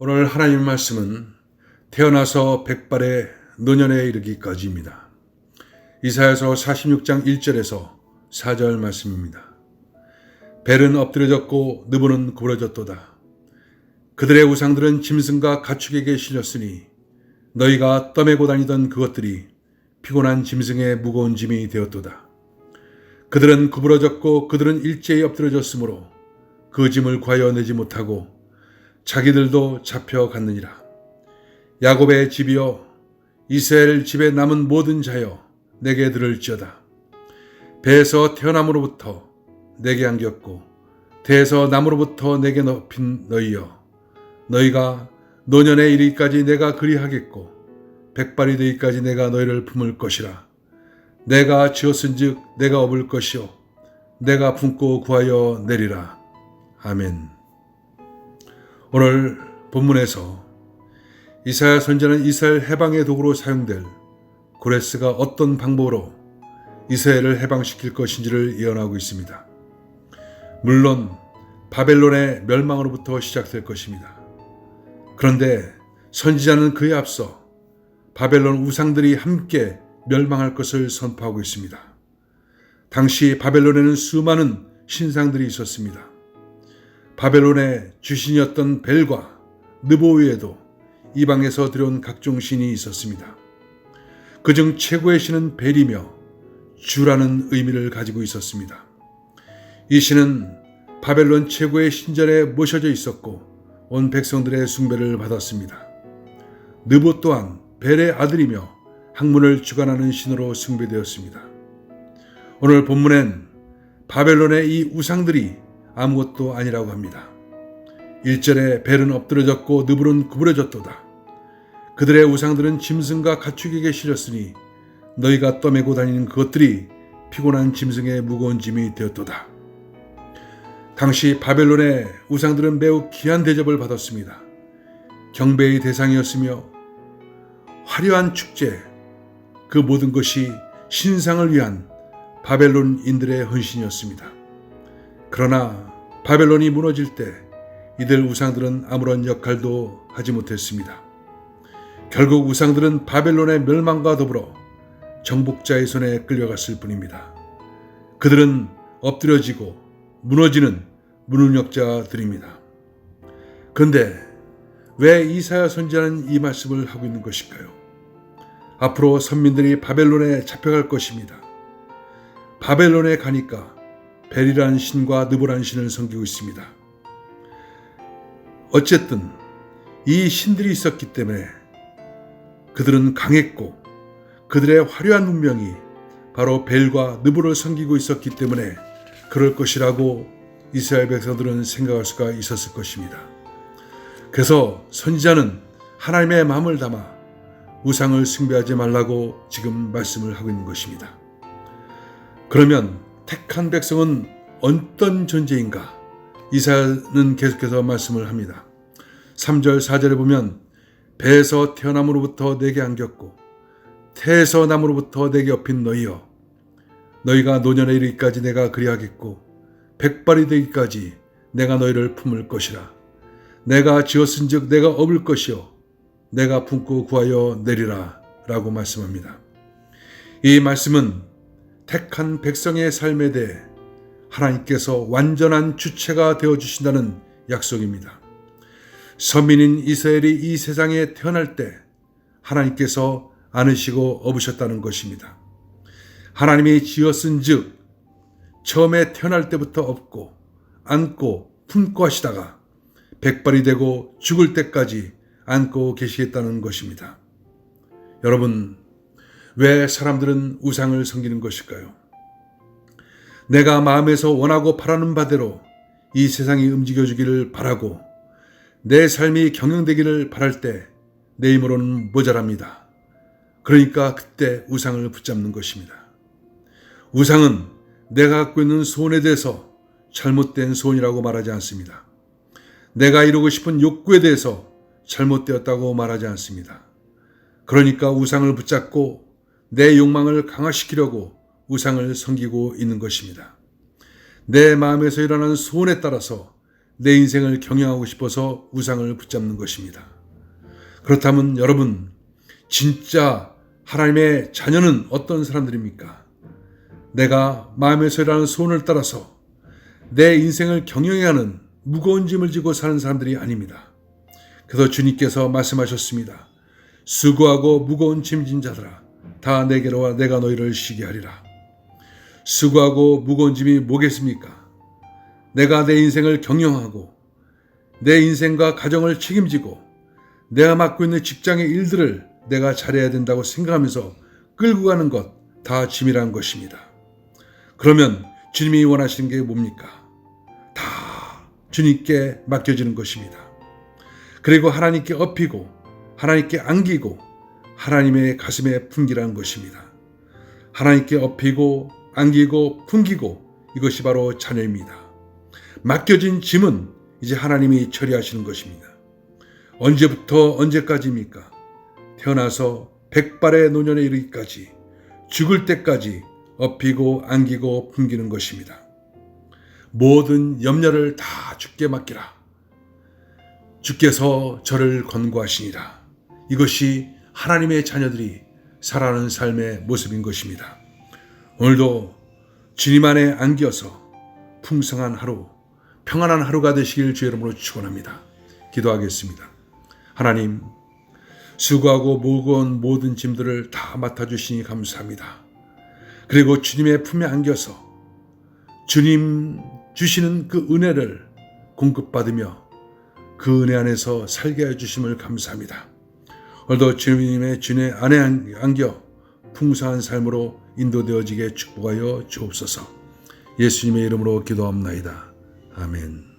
오늘 하나님 말씀은 태어나서 백발의 노년에 이르기까지입니다. 이사야서 46장 1절에서 4절 말씀입니다. 벨은 엎드려졌고 느보는 구부러졌도다. 그들의 우상들은 짐승과 가축에게 실렸으니 너희가 떠매고 다니던 그것들이 피곤한 짐승의 무거운 짐이 되었도다. 그들은 구부러졌고 그들은 일제히 엎드려졌으므로 그 짐을 구하여 내지 못하고 자기들도 잡혀갔느니라. 야곱의 집이여, 이스라엘 집에 남은 모든 자여, 내게 들을지어다. 배에서 태어남으로부터 내게 안겼고 태에서 남으로부터 내게 높인 너희여, 너희가 노년에 이르기까지 내가 그리하겠고 백발이 되기까지 내가 너희를 품을 것이라. 내가 지었은즉 내가 업을 것이요 내가 품고 구하여 내리라. 아멘. 오늘 본문에서 이사야 선지자는 이스라엘 해방의 도구로 사용될 고레스가 어떤 방법으로 이스라엘을 해방시킬 것인지를 예언하고 있습니다. 물론 바벨론의 멸망으로부터 시작될 것입니다. 그런데 선지자는 그에 앞서 바벨론 우상들이 함께 멸망할 것을 선포하고 있습니다. 당시 바벨론에는 수많은 신상들이 있었습니다. 바벨론의 주신이었던 벨과 느보 외에도 이방에서 들여온 각종 신이 있었습니다. 그중 최고의 신은 벨이며 주라는 의미를 가지고 있었습니다. 이 신은 바벨론 최고의 신전에 모셔져 있었고 온 백성들의 숭배를 받았습니다. 느보 또한 벨의 아들이며 학문을 주관하는 신으로 숭배되었습니다. 오늘 본문엔 바벨론의 이 우상들이 아무것도 아니라고 합니다. 1절에 벨은 엎드려졌고 느보는 구부러졌도다. 그들의 우상들은 짐승과 가축에게 실렸으니 너희가 떠매고 다니는 그것들이 피곤한 짐승의 무거운 짐이 되었도다. 당시 바벨론의 우상들은 매우 귀한 대접을 받았습니다. 경배의 대상이었으며 화려한 축제, 그 모든 것이 신상을 위한 바벨론인들의 헌신이었습니다. 그러나 바벨론이 무너질 때 이들 우상들은 아무런 역할도 하지 못했습니다. 결국 우상들은 바벨론의 멸망과 더불어 정복자의 손에 끌려갔을 뿐입니다. 그들은 엎드려지고 무너지는 무능력자들입니다. 그런데 왜 이사야 선지자는 이 말씀을 하고 있는 것일까요? 앞으로 선민들이 바벨론에 잡혀갈 것입니다. 바벨론에 가니까 벨이라는 신과 느보라는 신을 섬기고 있습니다. 어쨌든 이 신들이 있었기 때문에 그들은 강했고 그들의 화려한 운명이 바로 벨과 느보를 섬기고 있었기 때문에 그럴 것이라고 이스라엘 백성들은 생각할 수가 있었을 것입니다. 그래서 선지자는 하나님의 마음을 담아 우상을 숭배하지 말라고 지금 말씀을 하고 있는 것입니다. 그러면 택한 백성은 어떤 존재인가? 이사야는 계속해서 말씀을 합니다. 3절 4절에 보면 배에서 태어남으로부터 내게 안겼고 태에서 남으로부터 내게 업힌 너희여, 너희가 노년에 이르기까지 내가 그리하겠고 백발이 되기까지 내가 너희를 품을 것이라. 내가 지었은즉 내가 업을 것이요 내가 품고 구하여 내리라 라고 말씀합니다. 이 말씀은 택한 백성의 삶에 대해 하나님께서 완전한 주체가 되어주신다는 약속입니다. 서민인 이스라엘이 이 세상에 태어날 때 하나님께서 안으시고 업으셨다는 것입니다. 하나님이 지었은즉 처음에 태어날 때부터 업고 안고 품고 하시다가 백발이 되고 죽을 때까지 안고 계시겠다는 것입니다. 여러분, 왜 사람들은 우상을 섬기는 것일까요? 내가 마음에서 원하고 바라는 바대로 이 세상이 움직여주기를 바라고 내 삶이 경영되기를 바랄 때 내 힘으로는 모자랍니다. 그러니까 그때 우상을 붙잡는 것입니다. 우상은 내가 갖고 있는 소원에 대해서 잘못된 소원이라고 말하지 않습니다. 내가 이루고 싶은 욕구에 대해서 잘못되었다고 말하지 않습니다. 그러니까 우상을 붙잡고 내 욕망을 강화시키려고 우상을 섬기고 있는 것입니다. 내 마음에서 일어나는 소원에 따라서 내 인생을 경영하고 싶어서 우상을 붙잡는 것입니다. 그렇다면 여러분, 진짜 하나님의 자녀는 어떤 사람들입니까? 내가 마음에서 일하는 소원을 따라서 내 인생을 경영해야 하는 무거운 짐을 지고 사는 사람들이 아닙니다. 그래서 주님께서 말씀하셨습니다. 수고하고 무거운 짐진 자들아, 다 내게로 와, 내가 너희를 쉬게 하리라. 수고하고 무거운 짐이 뭐겠습니까? 내가 내 인생을 경영하고 내 인생과 가정을 책임지고 내가 맡고 있는 직장의 일들을 내가 잘해야 된다고 생각하면서 끌고 가는 것, 다 짐이란 것입니다. 그러면 주님이 원하시는 게 뭡니까? 다 주님께 맡겨지는 것입니다. 그리고 하나님께 업히고 하나님께 안기고 하나님의 가슴에 품기라는 것입니다. 하나님께 업히고 안기고 품기고, 이것이 바로 자녀입니다. 맡겨진 짐은 이제 하나님이 처리하시는 것입니다. 언제부터 언제까지입니까? 태어나서 백발의 노년에 이르기까지, 죽을 때까지 업히고 안기고 품기는 것입니다. 모든 염려를 다 주께 맡기라. 주께서 저를 권고하시니라. 이것이 하나님의 자녀들이 살아가는 삶의 모습인 것입니다. 오늘도 주님 안에 안겨서 풍성한 하루, 평안한 하루가 되시길 주의 이름으로 축원합니다. 기도하겠습니다. 하나님, 수고하고 무거운 모든 짐들을 다 맡아주시니 감사합니다. 그리고 주님의 품에 안겨서 주님 주시는 그 은혜를 공급받으며 그 은혜 안에서 살게 해주심을 감사합니다. 오늘도 주님의 안에 안겨 풍성한 삶으로 인도되어지게 축복하여 주옵소서. 예수님의 이름으로 기도합나이다. 아멘.